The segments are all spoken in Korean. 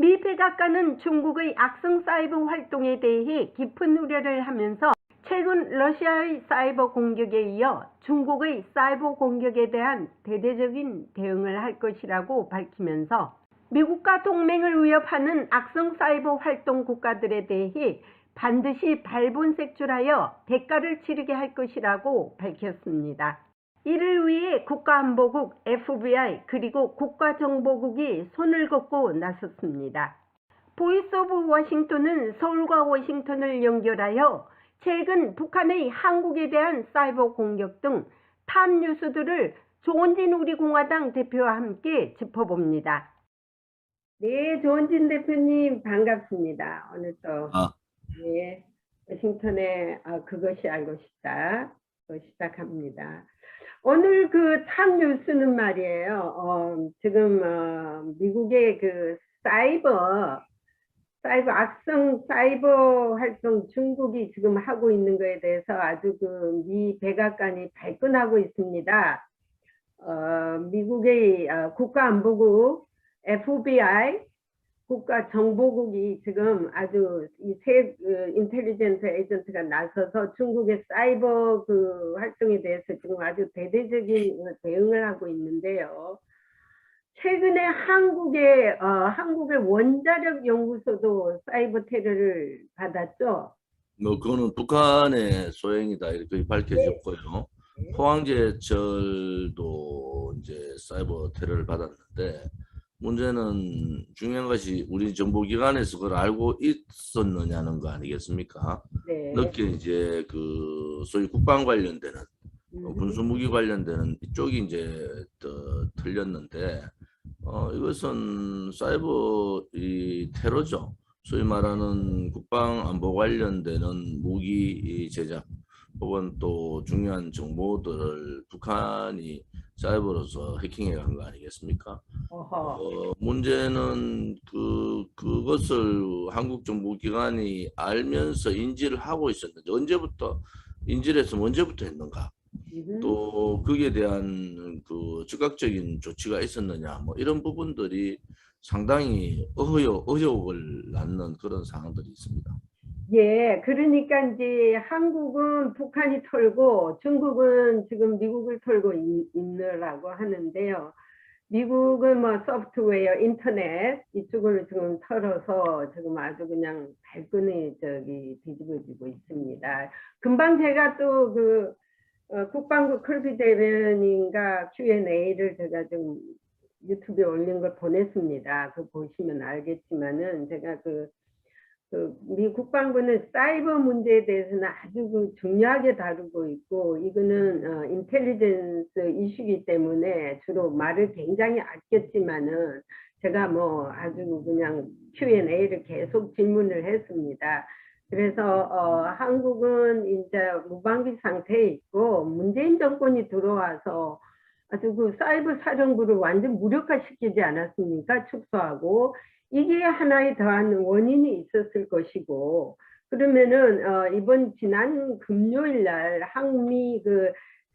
미 백악관은 중국의 악성 사이버 활동에 대해 깊은 우려를 하면서 최근 러시아의 사이버 공격에 이어 중국의 사이버 공격에 대한 대대적인 대응을 할 것이라고 밝히면서 미국과 동맹을 위협하는 악성 사이버 활동 국가들에 대해 반드시 발본색출하여 대가를 치르게 할 것이라고 밝혔습니다. 이를 위해 국가안보국, FBI 그리고 국가정보국이 손을 걷고 나섰습니다. 보이스 오브 워싱턴은 서울과 워싱턴을 연결하여 최근 북한의 한국에 대한 사이버 공격 등 탑 뉴스들을 조원진 우리공화당 대표와 함께 짚어봅니다. 네, 조원진 대표님 반갑습니다. 오늘 또 네, 워싱턴의 그것이 알고 싶다 시작합니다. 오늘 그 탑 뉴스는 말이에요. 지금 미국의 그 사이버 악성 사이버 활동 중국이 지금 하고 있는 거에 대해서 아주 그 미 백악관이 발끈하고 있습니다. 미국의 국가안보국, FBI, 국가정보국이 지금 아주 이 세 인텔리전스 에이전트가 나서서 중국의 사이버 그 활동에 대해서 지금 아주 대대적인 대응을 하고 있는데요. 최근에 한국의 원자력 연구소도 사이버 테러를 받았죠. 그거는 북한의 소행이다 이렇게 밝혀졌고요. 네. 포항제철도 이제 사이버 테러를 받았는데 문제는 중요한 것이 우리 정보기관에서 그걸 알고 있었느냐는 거 아니겠습니까? 네. 늦게 이제 그 소위 국방 관련되는 군수무기 관련되는 이쪽이 이제 틀렸는데 이것은 사이버 이 테러죠. 소위 말하는 국방 안보 관련되는 무기 제작 혹은 또 중요한 정보들을 북한이 사이버로서 해킹해 간 거 아니겠습니까? 문제는 그것을 한국 정보기관이 알면서 인지를 하고 있었는데 언제부터 인지를 했으면 언제부터 했는가? 또 거기에 대한 그 즉각적인 조치가 있었느냐 뭐 이런 부분들이 상당히 의혹을 낳는 그런 상황들이 있습니다. 예, 그러니까 이제 한국은 북한이 털고 중국은 지금 미국을 털고 있느라고 하는데요. 미국은 뭐 소프트웨어, 인터넷 이쪽을 지금 털어서 지금 아주 그냥 발끈이 뒤집어지고 있습니다. 금방 제가 또 그 국방부 컬비 대변인과 Q&A를 제가 좀 유튜브에 올린 걸 보냈습니다. 그 보시면 알겠지만은 제가 미 국방부는 사이버 문제에 대해서는 아주 중요하게 다루고 있고 이거는 인텔리전스 이슈이기 때문에 주로 말을 굉장히 아꼈지만은 제가 뭐 아주 그냥 Q&A를 계속 질문을 했습니다. 그래서 한국은 이제 무방비 상태에 있고 문재인 정권이 들어와서 아주 그 사이버 사령부를 완전 무력화시키지 않았습니까? 축소하고 이게 하나의 더한 원인이 있었을 것이고 그러면은 이번 지난 금요일 날 한미 그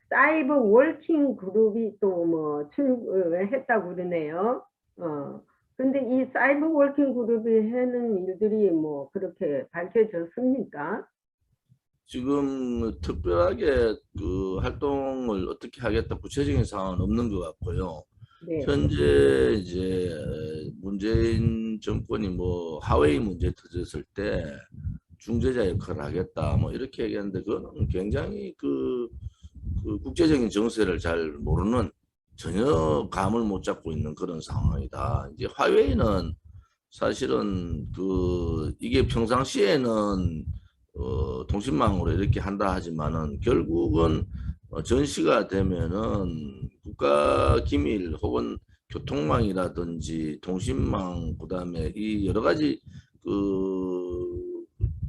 사이버 워킹 그룹이 또 뭐 출범했다고 그러네요. 근데 이 사이버 워킹 그룹이 하는 일들이 뭐 그렇게 밝혀졌습니까? 지금 특별하게 그 활동을 어떻게 하겠다 구체적인 상황은 없는 것 같고요. 네. 현재 이제 문재인 정권이 뭐 하웨이 문제 터졌을 때 중재자 역할을 하겠다 뭐 이렇게 얘기하는데 그거는 굉장히 그 국제적인 정세를 잘 모르는 전혀 감을 못 잡고 있는 그런 상황이다. 이제 화웨이는 사실은 이게 평상시에는 통신망으로 이렇게 한다 하지만은 결국은 전시가 되면은 국가 기밀 혹은 교통망이라든지 통신망 그다음에 이 여러 가지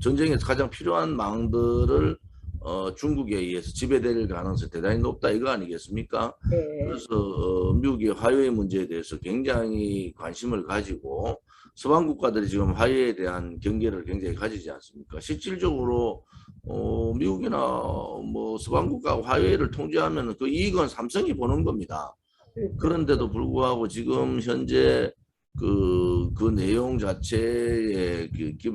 전쟁에서 가장 필요한 망들을 중국에 의해서 지배될 가능성이 대단히 높다 이거 아니겠습니까? 네. 그래서 미국의 화웨이 문제에 대해서 굉장히 관심을 가지고 서방 국가들이 지금 화웨이에 대한 경계를 굉장히 가지지 않습니까? 실질적으로 미국이나 뭐 서방 국가가 화웨이를 통제하면 그 이익은 삼성이 보는 겁니다. 그런데도 불구하고 지금 현재 그 내용 자체의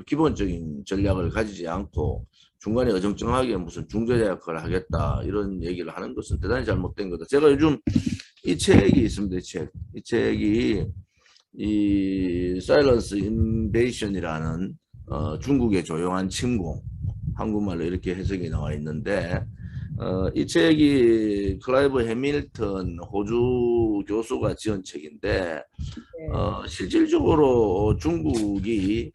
기본적인 전략을 가지지 않고 중간에 어정쩡하게 무슨 중재자 역할을 하겠다 이런 얘기를 하는 것은 대단히 잘못된 거다. 제가 요즘 이 책이 있습니다. 이 책이 이 사일런스 인베이션이라는 중국의 조용한 침공, 한국말로 이렇게 해석이 나와 있는데 이 책이 클라이브 해밀턴 호주 교수가 지은 책인데 실질적으로 중국이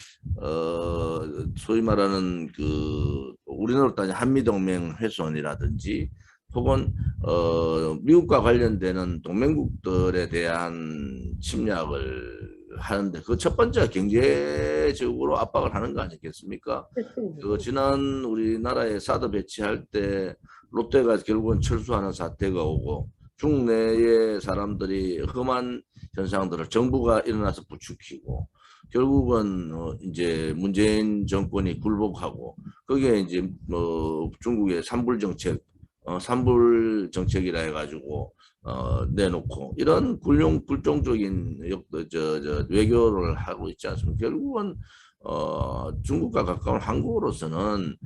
소위 말하는 그 우리나라로 따지면 한미동맹 훼손이라든지 혹은 미국과 관련되는 동맹국들에 대한 침략을 하는데 그 첫 번째가 경제적으로 압박을 하는 거 아니겠습니까? 그 지난 우리나라에 사드 배치할 때 롯데가 결국은 철수하는 사태가 오고 중국 내의 사람들이 험한 현상들을 정부가 일어나서 부추기고 결국은 이제 문재인 정권이 굴복하고 거기에 이제 중국의 산불 정책, 산불 정책이라 해가지고 내놓고 이런 굴종적인 외교를 하고 있지 않습니까? 결국은 중국과 가까운 한국으로서는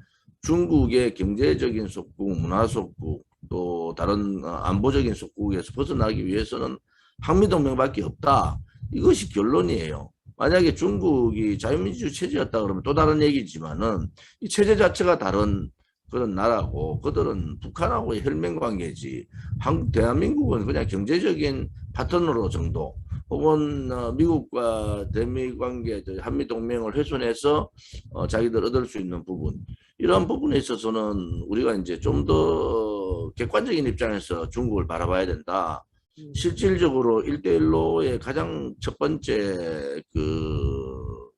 중국의 경제적인 속국, 문화 속국, 또 다른 안보적인 속국에서 벗어나기 위해서는 한미동맹밖에 없다. 이것이 결론이에요. 만약에 중국이 자유민주주의 체제였다 그러면 또 다른 얘기지만은 이 체제 자체가 다른 그런 나라고 그들은 북한하고의 혈맹 관계지 대한민국은 그냥 경제적인 파트너로 정도 혹은 미국과 대미 관계 한미동맹을 훼손해서 자기들 얻을 수 있는 부분 이런 부분에 있어서는 우리가 이제 좀 더 객관적인 입장에서 중국을 바라봐야 된다. 실질적으로 1대1로의 가장 첫 번째 그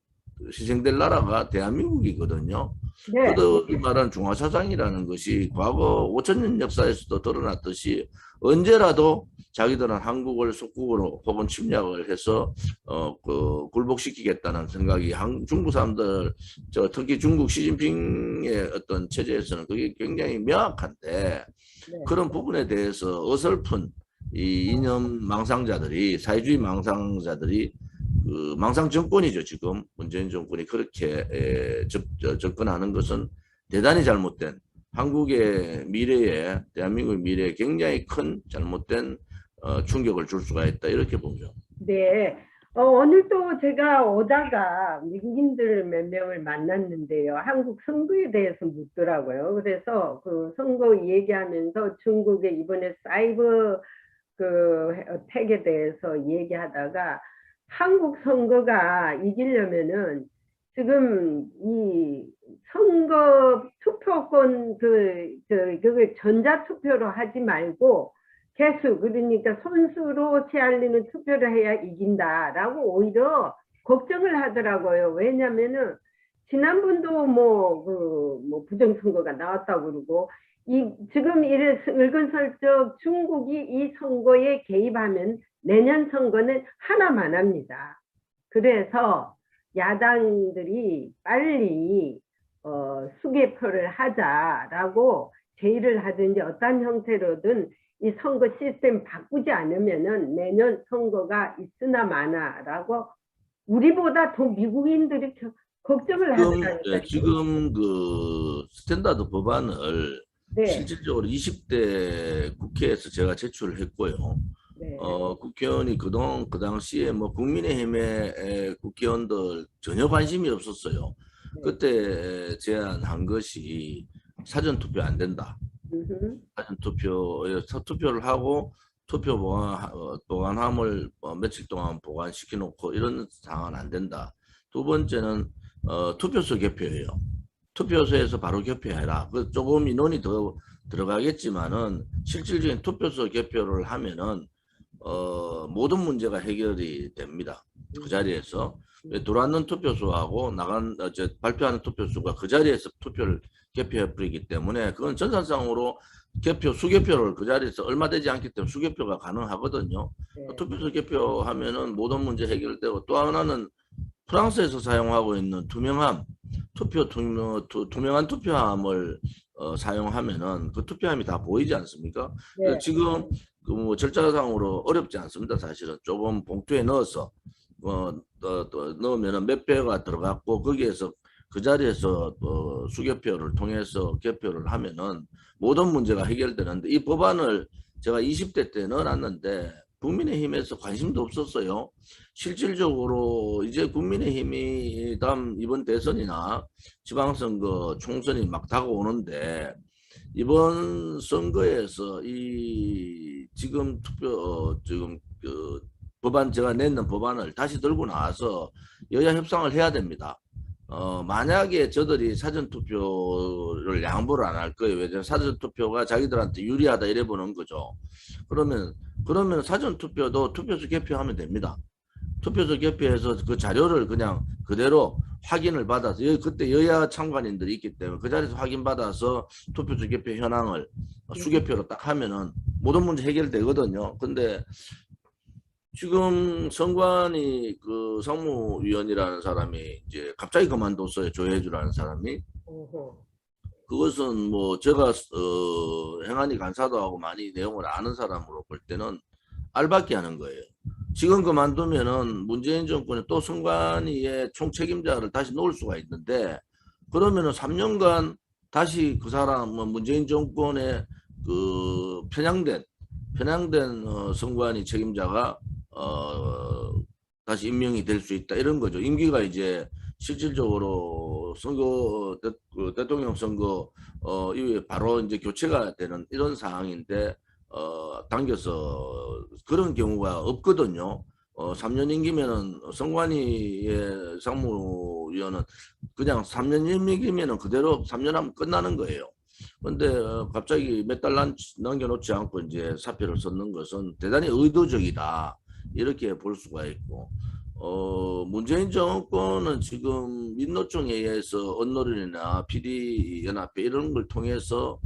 희생될 나라가 대한민국이거든요. 네. 그들이 말한 중화사상이라는 것이 과거 5천년 역사에서도 드러났듯이 언제라도 자기들은 한국을 속국으로 혹은 침략을 해서 그 굴복시키겠다는 생각이 중국 사람들 특히 중국 시진핑의 어떤 체제에서는 그게 굉장히 명확한데 네. 그런 부분에 대해서 어설픈 이 이념 망상자들이 사회주의 망상자들이 그 망상 정권이죠. 지금 문재인 정권이 그렇게 접근하는 것은 대단히 잘못된 한국의 미래에 대한민국의 미래에 굉장히 큰 잘못된 충격을 줄 수가 있다 이렇게 보죠. 네. 오늘 또 제가 오다가 미국인들 몇 명을 만났는데요. 한국 선거에 대해서 묻더라고요. 그래서 그 선거 얘기하면서 중국의 이번에 사이버 그 택에 대해서 얘기하다가 한국 선거가 이기려면은 지금 이 선거 투표권 그걸 전자 투표로 하지 말고 개수 그러니까 손수로 채알리는 투표를 해야 이긴다라고 오히려 걱정을 하더라고요. 왜냐면은 지난번도 뭐 부정선거가 나왔다고 그러고 지금 이래 은근슬쩍 중국이 이 선거에 개입하면 내년 선거는 하나만 합니다. 그래서 야당들이 빨리 수개표를 하자라고 제의를 하든지 어떤 형태로든 이 선거 시스템 바꾸지 않으면은 내년 선거가 있으나 마나라고 우리보다 더 미국인들이 걱정을 하더라니까요. 지금 그 스탠다드 법안을 네. 실질적으로 20대 국회에서 제가 제출을 했고요. 네. 국회의원이 그동안 그 당시에 뭐 국민의힘의 국회의원들 전혀 관심이 없었어요. 네. 그때 제안한 것이 사전 투표 안 된다. 사전 투표를 하고 투표 보관함을 며칠 동안 보관시켜 놓고 이런 상황은 안 된다. 두 번째는 투표소 개표예요. 투표소에서 바로 개표해라. 조금 인원이 더 들어가겠지만은 실질적인 투표소 개표를 하면은 모든 문제가 해결이 됩니다. 그 자리에서 들어왔는 투표소하고 발표하는 투표소가 그 자리에서 투표를 개표해 버리기 때문에 그건 전산상으로 수개표를 그 자리에서 얼마 되지 않기 때문에 수개표가 가능하거든요. 네. 투표소 개표하면은 모든 문제 해결되고 또 하나는 프랑스에서 사용하고 있는 투명한 투표함을 사용하면은 그 투표함이 다 보이지 않습니까? 네. 지금 그 뭐 절차상으로 어렵지 않습니다. 사실은 조금 봉투에 넣어서 또 넣으면은 몇 표가 들어갔고 거기에서 그 자리에서 수개표를 통해서 개표를 하면은 모든 문제가 해결되는데 이 법안을 제가 20대 때 넣어놨는데 국민의힘에서 관심도 없었어요. 실질적으로 이제 국민의힘이 다음 이번 대선이나 지방선거 총선이 막 다가오는데 이번 선거에서 이 지금 지금 그 법안 제가 냈는 법안을 다시 들고 나와서 여야 협상을 해야 됩니다. 만약에 저들이 사전투표를 양보를 안 할 거예요. 왜냐면 사전투표가 자기들한테 유리하다 이래 보는 거죠. 그러면 사전투표도 투표소 개표하면 됩니다. 투표소 개표해서 그 자료를 그냥 그대로 확인을 받아서 그때 여야 참관인들이 있기 때문에 그 자리에서 확인받아서 투표소 개표 현황을 수개표로 딱 하면은 모든 문제 해결되거든요. 근데 지금 선관위 그 상무위원이라는 사람이 이제 갑자기 그만뒀어요. 조혜주라는 사람이. 그것은 뭐 제가 행안위 간사도 하고 많이 내용을 아는 사람으로 볼 때는 알박기 하는 거예요. 지금 그만두면은 문재인 정권이 또 선관위의 총책임자를 다시 놓을 수가 있는데 그러면은 3년간 다시 그 사람 문재인 정권의 그 편향된 선관위 책임자가 다시 임명이 될 수 있다 이런 거죠. 임기가 이제 실질적으로 선거 대통령 선거 이후에 바로 이제 교체가 되는 이런 상황인데 당겨서 그런 경우가 없거든요. 3년 임기면은 선관위의 상무위원은 그냥 3년 임기면은 그대로 3년 하면 끝나는 거예요. 근데 갑자기 몇 달 남겨놓지 않고 이제 사표를 썼는 것은 대단히 의도적이다. 이렇게 볼 수가 있고, 문재인 정권은 지금 민노총에 의해서 언론이나 PD연합회 이런 걸 통해서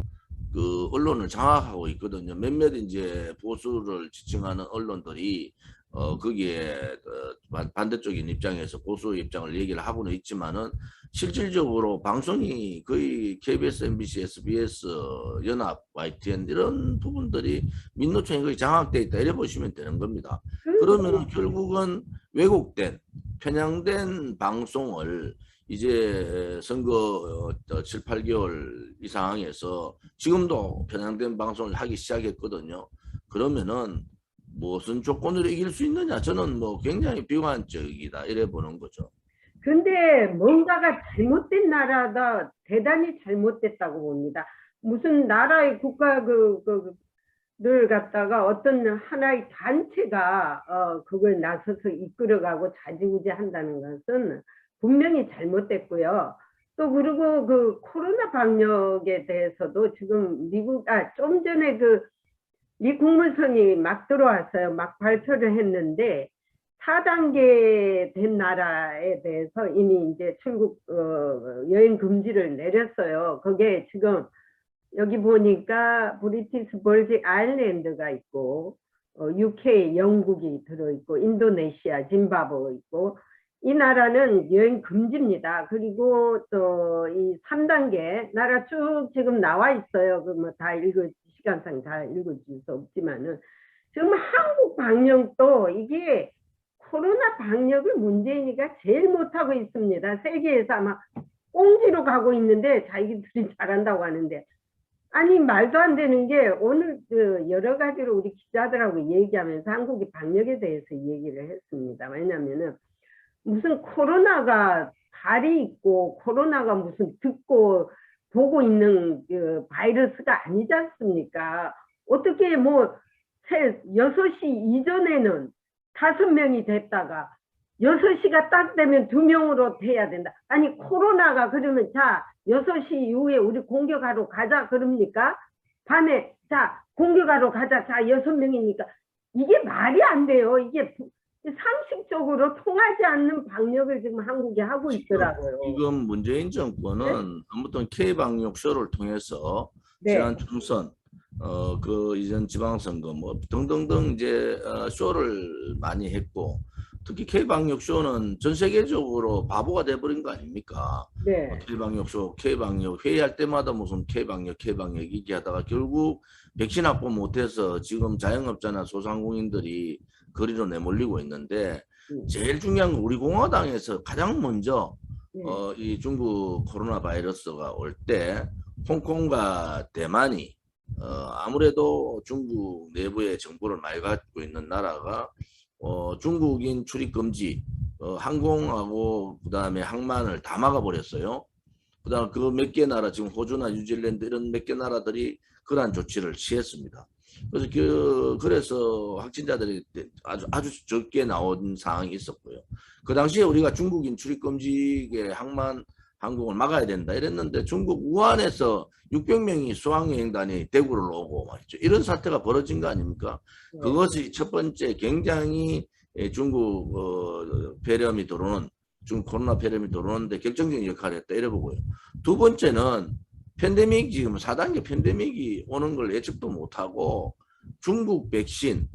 그 언론을 장악하고 있거든요. 몇몇 이제 보수를 지칭하는 언론들이 거기에 반대적인 입장에서 보수의 입장을 얘기를 하고는 있지만은 실질적으로 방송이 거의 KBS, MBC, SBS, 연합, YTN 이런 부분들이 민노총에 거의 장악돼 있다 이래 보시면 되는 겁니다. 그러면 결국은 왜곡된 편향된 방송을 이제 선거 7, 8개월 이 상황에서 지금도 편향된 방송을 하기 시작했거든요. 그러면은 무슨 조건으로 이길 수 있느냐? 저는 뭐 굉장히 비관적이다 이래 보는 거죠. 근데 뭔가가 잘못된 나라다 대단히 잘못됐다고 봅니다. 무슨 나라의 국가 늘 갖다가 어떤 하나의 단체가 그걸 나서서 이끌어가고 좌지우지 한다는 것은 분명히 잘못됐고요. 또 그리고 그 코로나 방역에 대해서도 지금 좀 전에 미 국무성이 막 들어왔어요. 막 발표를 했는데 4단계 된 나라에 대해서 이미 이제 출국 여행 금지를 내렸어요. 그게 지금 여기 보니까 브리티스 버진 아일랜드가 있고 UK 영국이 들어있고 인도네시아 짐바브웨 있고 이 나라는 여행 금지입니다. 그리고 또 이 3단계 나라 쭉 지금 나와 있어요. 그 뭐 다 시간상 다 읽어줄 수 없지만은 지금 한국 방역도 이게 코로나 방역을 문재인이가 제일 못하고 있습니다. 세계에서 아마 꽁지로 가고 있는데 자기들이 잘한다고 하는데 아니 말도 안 되는 게 오늘 여러 가지로 우리 기자들하고 얘기하면서 한국의 방역에 대해서 얘기를 했습니다. 왜냐면은 무슨 코로나가 발이 있고 코로나가 무슨 듣고 보고 있는 바이러스가 아니지 않습니까? 어떻게 뭐 6시 이전에는 5명이 됐다가 6시가 딱 되면 2명으로 돼야 된다. 아니 코로나가 그러면 자 6시 이후에 우리 공격하러 가자 그럽니까? 밤에 자 공격하러 가자 자 6명이니까 이게 말이 안 돼요. 이게 상식적으로 통하지 않는 방역을 지금 한국이 하고 있더라고요. 지금 문재인 정권은 네? 아무튼 K방역쇼를 통해서 네. 지난 총선 그 이전 지방선거 뭐 등등등 이제 쇼를 많이 했고 특히 K방역쇼는 전 세계적으로 바보가 돼버린 거 아닙니까? 네. K방역쇼, K방역 회의할 때마다 무슨 K방역 얘기하다가 결국 백신 확보 못해서 지금 자영업자나 소상공인들이 거리로 내몰리고 있는데 제일 중요한 건 우리 공화당에서 가장 먼저 네. 이 중국 코로나 바이러스가 올 때 홍콩과 대만이 아무래도 중국 내부의 정보를 많이 갖고 있는 나라가 중국인 출입 금지, 항공하고 그다음에 항만을 다 막아버렸어요. 그다음 그 몇 개 나라 지금 호주나 뉴질랜드 이런 몇 개 나라들이 그러한 조치를 취했습니다. 그래서 확진자들이 아주 적게 나온 상황이 있었고요. 그 당시에 우리가 중국인 출입 금지의 항공을 막아야 된다 이랬는데 중국 우한에서 600명이 수학여행단이 대구를 오고 말이죠. 이런 사태가 벌어진 거 아닙니까? 네. 그것이 첫 번째 굉장히 중국 폐렴이 들어오는 중국 코로나 폐렴이 들어오는데 결정적인 역할을 했다 이래 보고요. 두 번째는 팬데믹 지금 4단계 팬데믹이 오는 걸 예측도 못하고 중국 백신에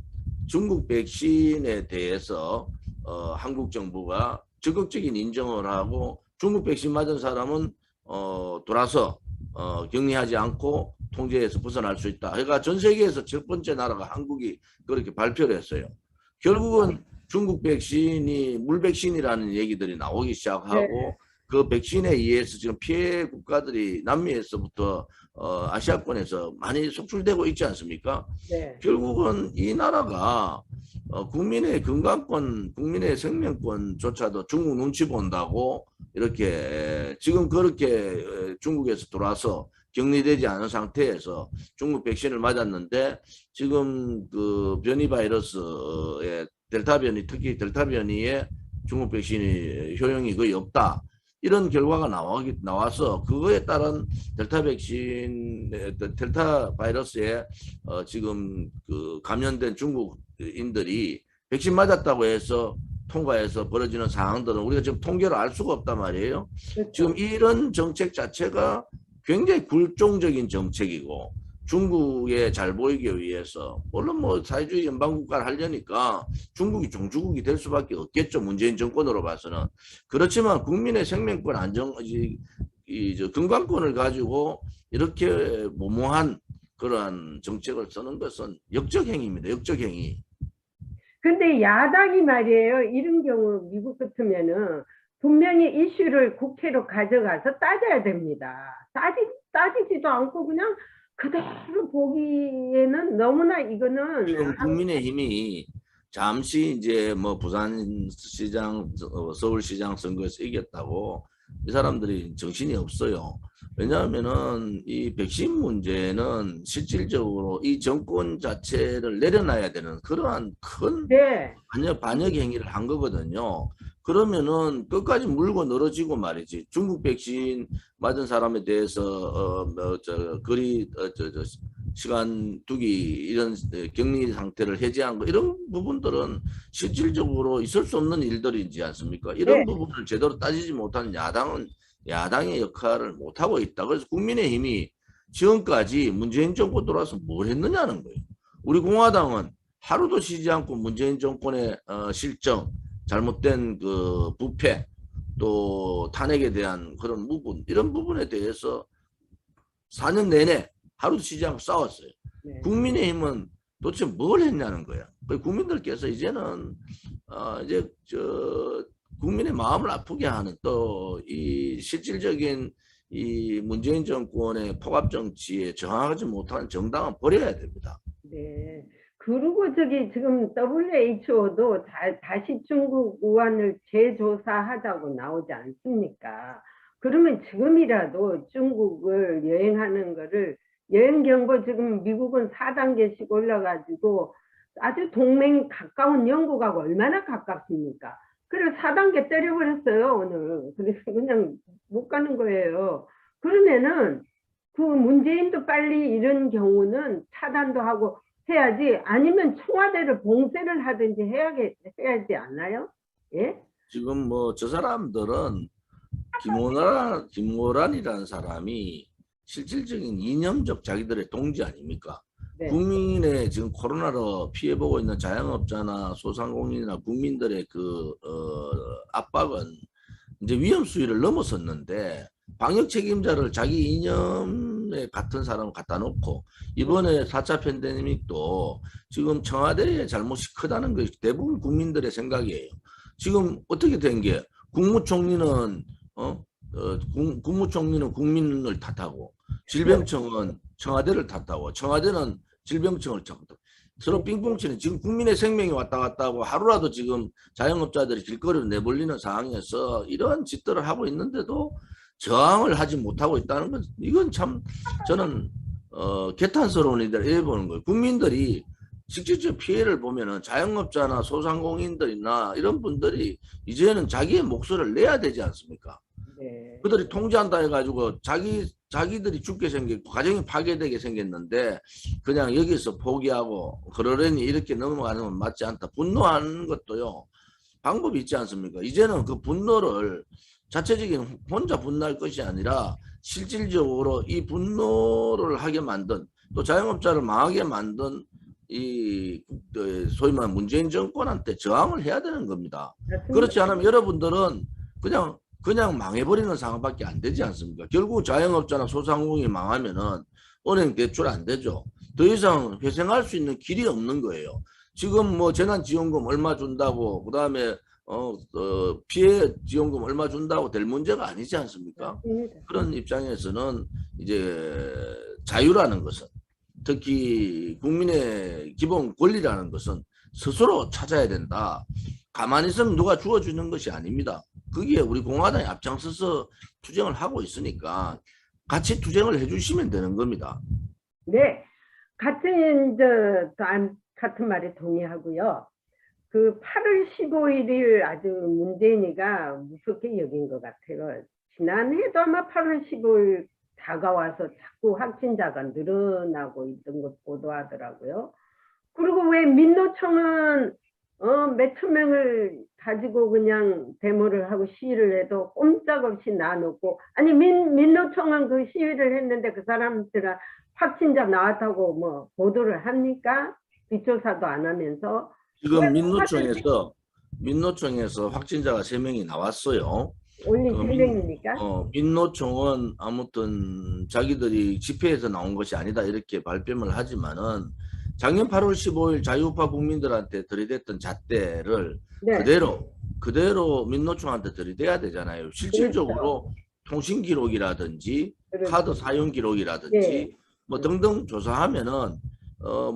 대해서 한국 정부가 적극적인 인정을 하고 중국 백신 맞은 사람은 돌아서 격리하지 않고 통제에서 벗어날 수 있다. 그러니까 전 세계에서 첫 번째 나라가 한국이 그렇게 발표를 했어요. 결국은 중국 백신이 물백신이라는 얘기들이 나오기 시작하고 네. 그 백신에 의해서 지금 피해 국가들이 남미에서부터 아시아권에서 많이 속출되고 있지 않습니까? 네. 결국은 이 나라가 국민의 건강권, 국민의 생명권조차도 중국 눈치 본다고 이렇게 지금 그렇게 중국에서 들어와서 격리되지 않은 상태에서 중국 백신을 맞았는데 지금 그 변이 바이러스의 델타 변이, 특히 델타 변이에 중국 백신이 효용이 거의 없다. 이런 결과가 나와서 그거에 따른 델타 바이러스에 지금 그 감염된 중국인들이 백신 맞았다고 해서 통과해서 벌어지는 상황들은 우리가 지금 통계로 알 수가 없단 말이에요. 그렇죠. 지금 이런 정책 자체가 굉장히 굴종적인 정책이고 중국에 잘 보이기 위해서 물론 뭐 사회주의 연방국가를 하려니까 중국이 종주국이 될 수밖에 없겠죠. 문재인 정권으로 봐서는. 그렇지만 국민의 생명권 안정, 건강권을 가지고 이렇게 무모한 그러한 정책을 쓰는 것은 역적행위입니다. 역적행위. 근데 야당이 말이에요. 이런 경우 미국 같으면은 분명히 이슈를 국회로 가져가서 따져야 됩니다. 따지지도 않고 그냥 그대로 보기에는 너무나 이거는 지금 국민의힘이 잠시 이제 뭐 부산시장, 서울시장 선거에서 이겼다고 이 사람들이 정신이 없어요. 왜냐하면은 이 백신 문제는 실질적으로 이 정권 자체를 내려놔야 되는 그러한 큰 네. 반역 행위를 한 거거든요. 그러면은 끝까지 물고 늘어지고 말이지. 중국 백신 맞은 사람에 대해서 시간 두기 이런 격리 상태를 해제한 거 이런 부분들은 실질적으로 있을 수 없는 일들이지 않습니까? 이런 네. 부분을 제대로 따지지 못하는 야당은 야당의 역할을 못하고 있다. 그래서 국민의힘이 지금까지 문재인 정권 들어와서 뭘 했느냐는 거예요. 우리 공화당은 하루도 쉬지 않고 문재인 정권의 실정, 잘못된 그 부패, 또 탄핵에 대한 그런 부분, 이런 부분에 대해서 4년 내내 하루도 쉬지 않고 싸웠어요. 네. 국민의힘은 도대체 뭘 했냐는 거야. 국민들께서 이제는 이제 국민의 마음을 아프게 하는 또 이 실질적인 이 문재인 정권의 폭압 정치에 저항하지 못하는 정당은 버려야 됩니다. 네. 그리고 저기 지금 WHO도 다시 중국 우한을 재조사하자고 나오지 않습니까? 그러면 지금이라도 중국을 여행하는 거를 여행 경보 지금 미국은 4단계씩 올라가지고 아주 동맹 가까운 영국하고 얼마나 가깝습니까? 그래서 4단계 때려버렸어요, 오늘. 그래서 그냥 못 가는 거예요. 그러면은 그 문재인도 빨리 이런 경우는 차단도 하고 해야지, 아니면 청와대를 봉쇄를 하든지 해야지 않나요? 예? 지금 뭐 저 사람들은 김호란이라는 사람이 실질적인 이념적 자기들의 동지 아닙니까? 네. 국민의 지금 코로나로 피해보고 있는 자영업자나 소상공인이나 국민들의 그 압박은 이제 위험 수위를 넘어섰는데 방역 책임자를 자기 이념에 같은 사람을 갖다 놓고 이번에 4차 팬데믹도 지금 청와대의 잘못이 크다는 것이 대부분 국민들의 생각이에요. 지금 어떻게 된 게 국무총리는 국무총리는 국민을 탓하고 질병청은 청와대를 탓하고 청와대는 질병청을 탓하고 서로 빙봉치는 지금 국민의 생명이 왔다 갔다 하고 하루라도 지금 자영업자들이 길거리로 내몰리는 상황에서 이런 짓들을 하고 있는데도 저항을 하지 못하고 있다는 건 이건 참 저는 개탄스러운 일을 해보는 거예요. 국민들이 직접적 피해를 보면은 자영업자나 소상공인들이나 이런 분들이 이제는 자기의 목소리를 내야 되지 않습니까? 네. 그들이 통제한다 해가지고 자기들이 죽게 생겼고 가정이 파괴되게 생겼는데 그냥 여기서 포기하고 그러려니 이렇게 넘어가는 건 맞지 않다. 분노하는 것도요 방법이 있지 않습니까? 이제는 그 분노를 자체적인 혼자 분노할 것이 아니라 실질적으로 이 분노를 하게 만든 또 자영업자를 망하게 만든 이 소위 말하는 문재인 정권한테 저항을 해야 되는 겁니다. 맞습니다. 그렇지 않으면 여러분들은 그냥 망해버리는 상황밖에 안 되지 않습니까? 결국 자영업자나 소상공인이 망하면은 은행 대출 안 되죠. 더 이상 회생할 수 있는 길이 없는 거예요. 지금 뭐 재난지원금 얼마 준다고 그다음에 피해 지원금 얼마 준다고 될 문제가 아니지 않습니까? 맞습니다. 그런 입장에서는 이제 자유라는 것은 특히 국민의 기본 권리라는 것은 스스로 찾아야 된다. 가만히 있으면 누가 주어주는 것이 아닙니다. 거기에 우리 공화당이 앞장서서 투쟁을 하고 있으니까 같이 투쟁을 해주시면 되는 겁니다. 네, 같은 같은 말에 동의하고요. 그 8월 15일을 아주 문재인이가 무섭게 여긴 것 같아요. 지난해도 아마 8월 15일 다가와서 자꾸 확진자가 늘어나고 있던 것 보도하더라고요. 그리고 왜 민노총은 몇천 명을 가지고 그냥 데모를 하고 시위를 해도 꼼짝없이 놔놓고 아니 민노총은 그 시위를 했는데 그 사람들은 확진자 나왔다고 뭐 보도를 합니까? 뒷조사도 안 하면서 지금 민노총에서 확진자가 3명이 나왔어요. 올린 3명입니까? 민노총은 아무튼 자기들이 집회에서 나온 것이 아니다 이렇게 발뺌을 하지만은 작년 8월 15일 자유우파 국민들한테 들이댔던 잣대를 네. 그대로 민노총한테 들이대야 되잖아요. 실질적으로 그렇죠. 통신 기록이라든지 그렇죠. 카드 사용 기록이라든지 네. 뭐 등등 조사하면은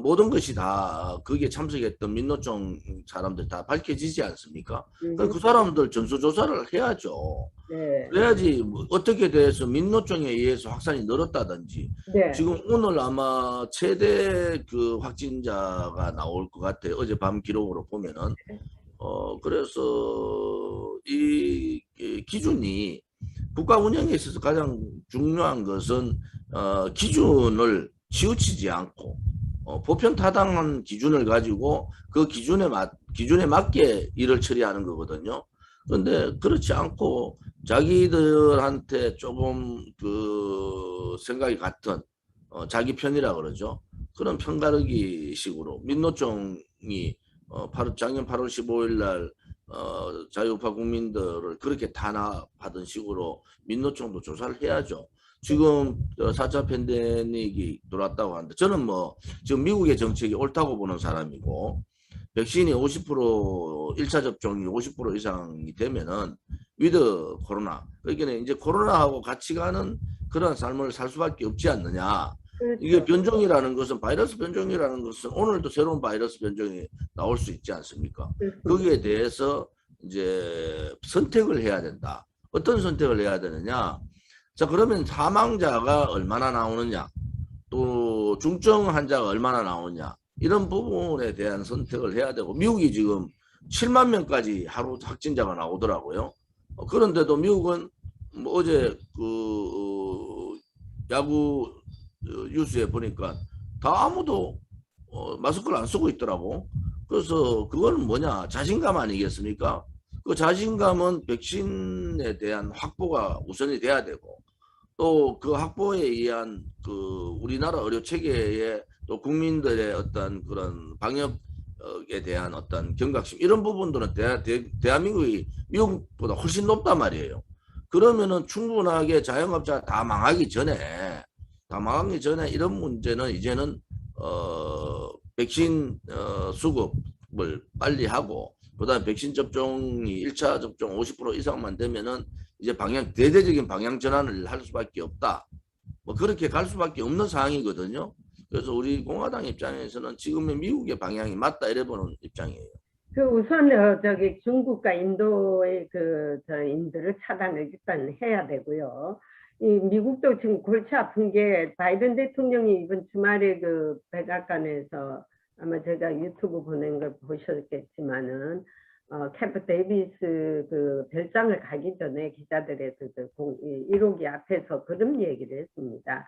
모든 것이 다 거기에 참석했던 민노총 사람들 다 밝혀지지 않습니까? 그 사람들 전수조사를 해야죠. 네. 그래야지 뭐 어떻게 돼서 민노총에 의해서 확산이 늘었다든지 네. 지금 오늘 아마 최대 그 확진자가 나올 것 같아요. 어젯밤 기록으로 보면은 그래서 이 기준이 국가 운영에 있어서 가장 중요한 것은 기준을 치우치지 않고 보편타당한 기준을 가지고 그 기준에 맞게 일을 처리하는 거거든요. 그런데 그렇지 않고 자기들한테 조금 그 생각이 같은 자기 편이라 그러죠. 그런 편가르기 식으로 민노총이 작년 8월 15일 날 자유우파 국민들을 그렇게 탄압하던 식으로 민노총도 조사를 해야죠. 지금 4차 팬데믹이 들어왔다고 하는데 저는 뭐 지금 미국의 정책이 옳다고 보는 사람이고 백신이 50% 1차 접종이 50% 이상이 되면은 위드 코로나 그러니까 이제 코로나하고 같이 가는 그런 삶을 살 수밖에 없지 않느냐. 그렇죠. 이게 변종이라는 것은 바이러스 변종이라는 것은 오늘도 새로운 바이러스 변종이 나올 수 있지 않습니까? 거기에 대해서 이제 선택을 해야 된다. 어떤 선택을 해야 되느냐? 자, 그러면 사망자가 얼마나 나오느냐, 또 중증 환자가 얼마나 나오느냐, 이런 부분에 대한 선택을 해야 되고, 미국이 지금 7만 명까지 하루 확진자가 나오더라고요. 그런데도 미국은 뭐 어제 그 야구 뉴스에 보니까 다 아무도 마스크를 안 쓰고 있더라고. 그래서 그건 뭐냐, 자신감 아니겠습니까? 그 자신감은 백신에 대한 확보가 우선이 돼야 되고 또 그 확보에 의한 그 우리나라 의료 체계의 또 국민들의 어떤 그런 방역에 대한 어떤 경각심 이런 부분들은 대한민국이 미국보다 훨씬 높단 말이에요. 그러면은 충분하게 자영업자 다 망하기 전에 이런 문제는 이제는 백신 수급을 빨리 하고 그다음에 백신 접종이 1차 접종 50% 이상만 되면은 이제 대대적인 방향 전환을 할 수밖에 없다. 뭐 그렇게 갈 수밖에 없는 상황이거든요. 그래서 우리 공화당 입장에서는 지금의 미국의 방향이 맞다 이래 보는 입장이에요. 그 우선 저기 중국과 인도의 저 인도를 차단을 일단 해야 되고요. 이 미국도 지금 골치 아픈 게 바이든 대통령이 이번 주말에 그 백악관에서 아마 제가 유튜브 보낸 걸 보셨겠지만은 캠프 데이비스 그 별장을 가기 전에 기자들의 그 1호기 앞에서 그런 얘기를 했습니다.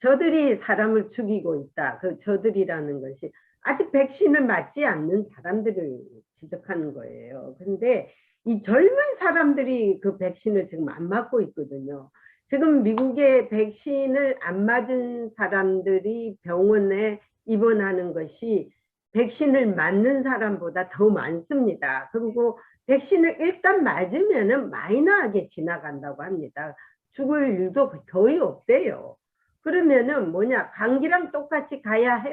저들이 사람을 죽이고 있다. 그 저들이라는 것이 아직 백신을 맞지 않는 사람들을 지적하는 거예요. 근데 이 젊은 사람들이 그 백신을 지금 안 맞고 있거든요. 지금 미국의 백신을 안 맞은 사람들이 병원에 입원하는 것이 백신을 맞는 사람보다 더 많습니다. 그리고 백신을 일단 맞으면은 마이너하게 지나간다고 합니다. 죽을 일도 거의 없대요. 그러면은 뭐냐, 감기랑 똑같이 가야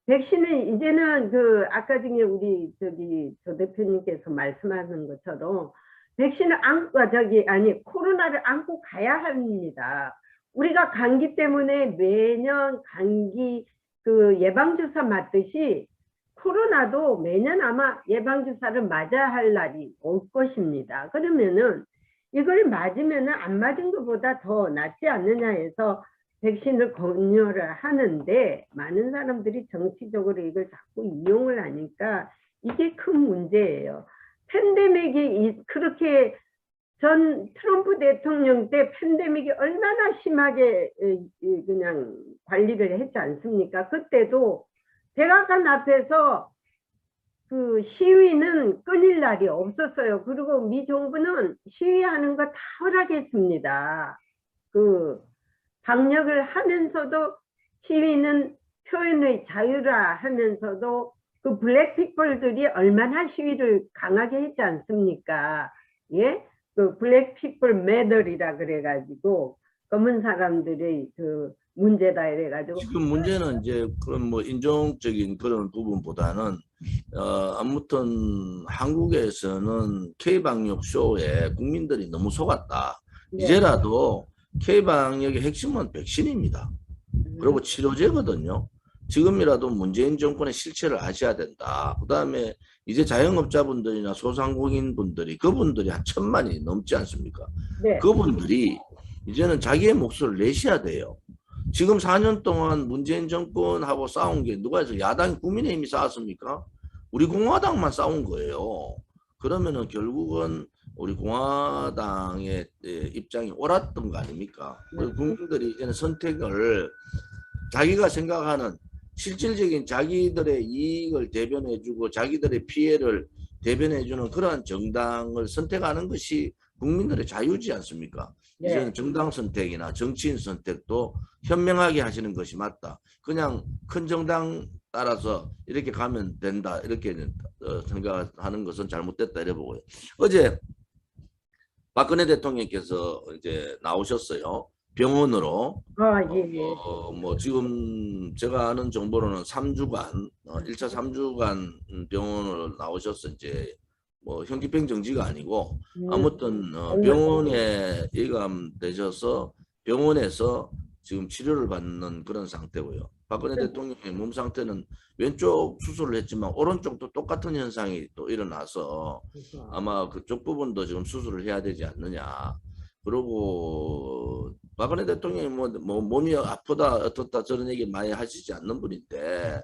백신은 이제는 그 아까 중에 우리 조 대표님께서 말씀하는 것처럼 백신을 안고 코로나를 안고 가야 합니다. 우리가 감기 때문에 매년 감기 그 예방주사 맞듯이 코로나도 매년 아마 예방주사를 맞아야 할 날이 올 것입니다. 그러면은 이걸 맞으면은 안 맞은 것보다 더 낫지 않느냐 해서 백신을 권유를 하는데 많은 사람들이 정치적으로 이걸 자꾸 이용을 하니까 이게 큰 문제예요. 팬데믹이 그렇게 전 트럼프 대통령 때 팬데믹이 얼마나 심하게 그냥 관리를 했지 않습니까? 그때도 백악관 앞에서 그 시위는 끊일 날이 없었어요. 그리고 미 정부는 시위하는 거 다 허락했습니다. 그 방역을 하면서도 시위는 표현의 자유라 하면서도 그 블랙피플들이 얼마나 시위를 강하게 했지 않습니까? 예? 그 블랙피플 매더리라 그래가지고 검은 사람들의 그 문제다 이래가지고 지금 문제는 이제 그런 뭐 인종적인 그런 부분보다는 아무튼 한국에서는 K방역 쇼에 국민들이 너무 속았다. 네. 이제라도 K방역의 핵심은 백신입니다. 그리고 치료제거든요. 지금이라도 문재인 정권의 실체를 아셔야 된다. 그 다음에 이제 자영업자분들이나 소상공인분들이 그분들이 한 1,000만이 넘지 않습니까? 네. 그분들이 이제는 자기의 몫을 내셔야 돼요. 지금 4년 동안 문재인 정권하고 싸운 게 누가 해서 야당 국민의힘이 싸웠습니까? 우리 공화당만 싸운 거예요. 그러면은 결국은 우리 공화당의 입장이 옳았던 거 아닙니까? 우리 국민들이 이제는 선택을 자기가 생각하는 실질적인 자기들의 이익을 대변해주고 자기들의 피해를 대변해주는 그러한 정당을 선택하는 것이 국민들의 자유지 않습니까? 네. 이제는 정당 선택이나 정치인 선택도 현명하게 하시는 것이 맞다. 그냥 큰 정당 따라서 이렇게 가면 된다. 이렇게 생각하는 것은 잘못됐다. 이래 보고요. 어제 박근혜 대통령께서 이제 나오셨어요. 병원으로. 예. 뭐 지금 제가 아는 정보로는 3주간 1차 3주간 병원으로 나오셔서 이제 뭐 현기병 정지가 아니고 아무튼 병원에 입감되셔서 병원에서 지금 치료를 받는 그런 상태고요. 박근혜 대통령의 몸 상태는 왼쪽 수술을 했지만 오른쪽도 똑같은 현상이 또 일어나서 아마 그쪽 부분도 지금 수술을 해야 되지 않느냐. 그리고 박근혜 대통령이 뭐 몸이 아프다 어떻다 저런 얘기 많이 하시지 않는 분인데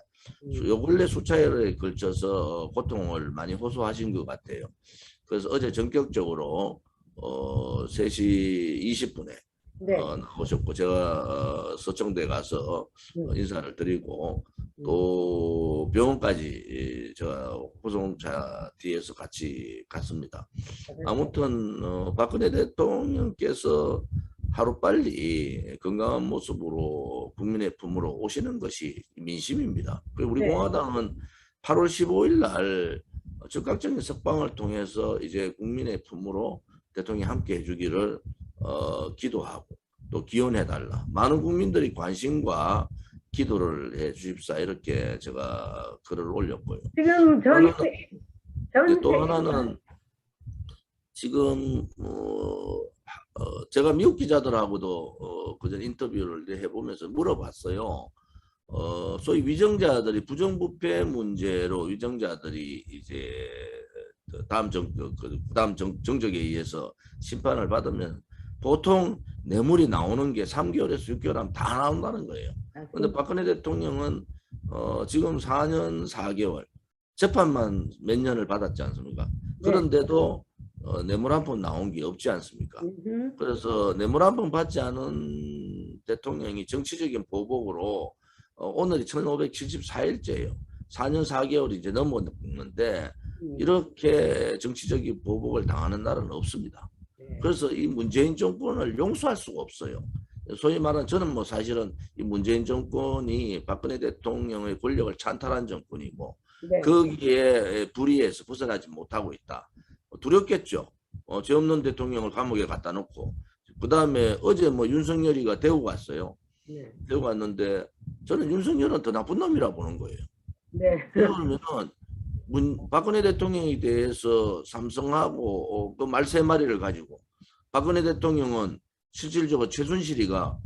요 근래 수차례에 걸쳐서 고통을 많이 호소하신 것 같아요. 그래서 어제 전격적으로 3시 20분에 네. 나오셨고 제가 서청대 가서 인사를 드리고 또 병원까지 제가 호송차 뒤에서 같이 갔습니다. 아무튼 박근혜 대통령께서 하루빨리 건강한 모습으로 국민의 품으로 오시는 것이 민심입니다. 그리고 우리 네. 공화당은 8월 15일 날 즉각적인 석방을 통해서 이제 국민의 품으로 대통령이 함께 해주기를 기도하고 또 기원해달라. 많은 국민들이 관심과 기도를 해 주십사 이렇게 제가 글을 올렸고요. 지금 전 또 세계가 하나는 지금 제가 미국 기자들하고도 그전 인터뷰를 해보면서 물어봤어요. 소위 위정자들이 부정부패 문제로 위정자들이 이제 다음 정적에 의해서 심판을 받으면 보통 뇌물이 나오는 게 3개월에서 6개월 하면 다 나온다는 거예요. 그런데 박근혜 대통령은 지금 4년 4개월 재판만 몇 년을 받았지 않습니까? 그런데도 뇌물 한 푼 나온 게 없지 않습니까? 그래서 뇌물 한 푼 받지 않은 대통령이 정치적인 보복으로 오늘이 1574일째예요. 4년 4개월이 이제 넘었는데 이렇게 정치적인 보복을 당하는 나라는 없습니다. 그래서 이 문재인 정권을 용서할 수가 없어요. 소위 말하는 저는 뭐 사실은 이 문재인 정권이 박근혜 대통령의 권력을 찬탈한 정권이고 거기에 불의해서 벗어나지 못하고 있다. 두렵겠죠. 죄 없는 대통령을 감옥에 갖다 놓고 그 다음에 어제 뭐 윤석열이가 대우 갔어요. 대우 갔는데 저는 윤석열은 더 나쁜 놈이라 보는 거예요. 그러면은 박근혜 대통령에 대해서 삼성하고 그 말 세 마리를 가지고 박근혜 대통령은 실질적으로 최순실이가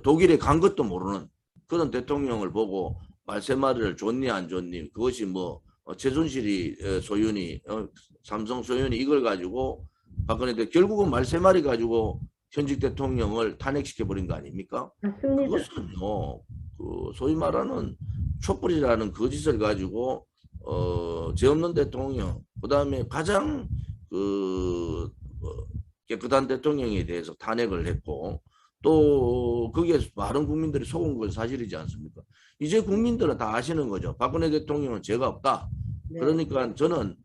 독일에 간 것도 모르는 그런 대통령을 보고 말 세 마리를 줬니 안 줬니 그것이 뭐 최순실이 소윤이 삼성 소윤이 이걸 가지고 박근혜 대통령 결국은 말 세 마리 가지고 현직 대통령을 탄핵시켜 버린 거 아닙니까? 맞습니다. 그것은요 소위 말하는 촛불이라는 거짓을 가지고 죄 없는 대통령 그다음에 가장 깨끗한 대통령에 대해서 탄핵을 했고 또 거기에 많은 국민들이 속은 건 사실이지 않습니까? 이제 국민들은 다 아시는 거죠. 박근혜 대통령은 죄가 없다. 그러니까 저는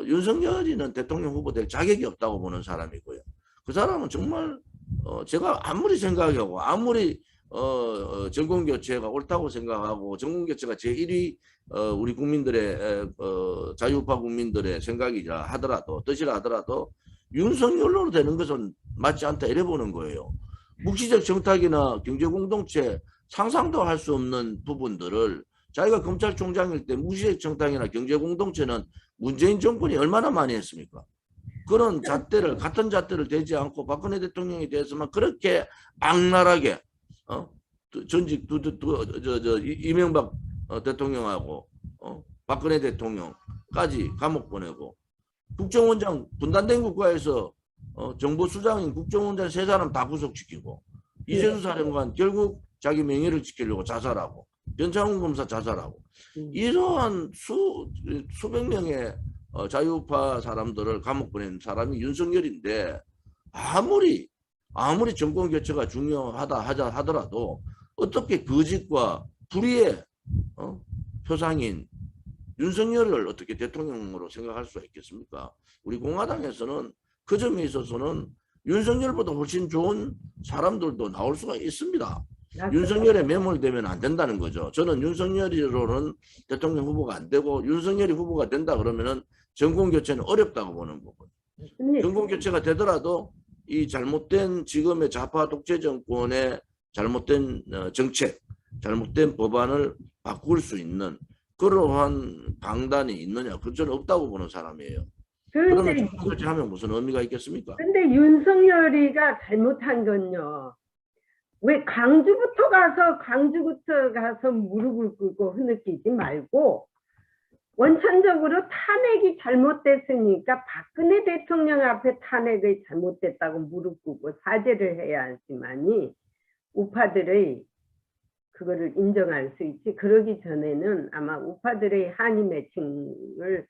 윤석열이는 대통령 후보 될 자격이 없다고 보는 사람이고요. 그 사람은 정말 제가 아무리 생각하고 아무리 정권교체가 옳다고 생각하고 정권교체가 제1위 우리 국민들의 자유우파 국민들의 생각이라 하더라도 뜻이라 하더라도 윤석열로 되는 것은 맞지 않다 이래 보는 거예요. 묵시적 정탁이나 경제공동체 상상도 할 수 없는 부분들을 자기가 검찰총장일 때 묵시적 정탁이나 경제공동체는 문재인 정권이 얼마나 많이 했습니까? 그런 잣대를 같은 잣대를 대지 않고 박근혜 대통령에 대해서만 그렇게 악랄하게 전직 이명박 대통령하고 박근혜 대통령까지 감옥 보내고 국정원장 분단된 국가에서 정보수장인 국정원장 세 사람 다 구속시키고 이재수 사령관 결국 자기 명예를 지키려고 자살하고 변창훈 검사 자살하고 이러한 수백 명의 자유우파 사람들을 감옥 보낸 사람이 윤석열인데 아무리 정권 교체가 중요하다 하더라도 어떻게 거짓과 불의의 표상인 윤석열을 어떻게 대통령으로 생각할 수가 있겠습니까? 우리 공화당에서는 그 점에 있어서는 윤석열보다 훨씬 좋은 사람들도 나올 수가 있습니다. 윤석열에 매몰되면 안 된다는 거죠. 저는 윤석열이로는 대통령 후보가 안 되고 윤석열이 후보가 된다 그러면은 정권 교체는 어렵다고 보는 거고요. 정권 교체가 되더라도 이 잘못된 지금의 좌파 독재 정권의 잘못된 정책, 잘못된 법안을 바꿀 수 있는 그러한 방단이 있느냐? 그건 저는 없다고 보는 사람이에요. 그러면 정권 교체하면 무슨 의미가 있겠습니까? 근데 윤석열이가 잘못한 건요. 왜 광주부터 가서 무릎을 꿇고 흐느끼지 말고 원천적으로 탄핵이 잘못됐으니까 박근혜 대통령 앞에 탄핵이 잘못됐다고 무릎 꿇고 사죄를 해야 하지만이 우파들의 그거를 인정할 수 있지. 그러기 전에는 아마 우파들의 한이 맺힘을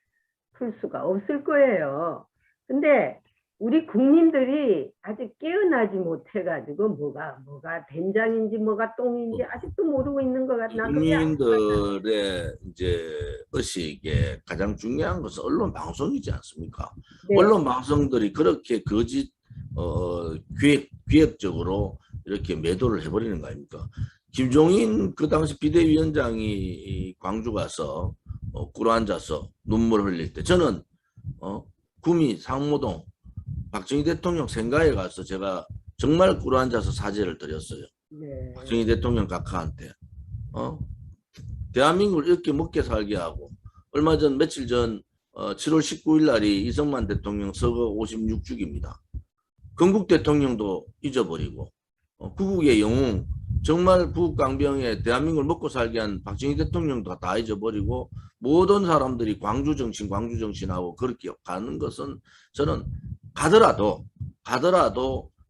풀 수가 없을 거예요. 근데 우리 국민들이 아직 깨어나지 못해가지고 뭐가 된장인지 뭐가 똥인지 아직도 모르고 있는 것 같나. 국민들의 이제 의식에 가장 중요한 것은 언론 방송이지 않습니까? 네. 언론 방송들이 그렇게 거짓 기획적으로 이렇게 매도를 해버리는 거 아닙니까? 김종인 그 당시 비대위원장이 광주 가서 꿇어 앉아서 눈물 흘릴 때 저는 구미 상무동 박정희 대통령 생가에 가서 제가 정말 꿇어 앉아서 사죄를 드렸어요. 네. 박정희 대통령 각하한테 대한민국을 이렇게 먹게 살게 하고 얼마 전 며칠 전 7월 19일 날이 이승만 대통령 서거 56주기입니다. 건국 대통령도 잊어버리고 구국의 영웅 정말 구국강병에 대한민국을 먹고 살게 한 박정희 대통령도 다 잊어버리고 모든 사람들이 광주 정신하고 그렇게 가는 것은 저는 가더라도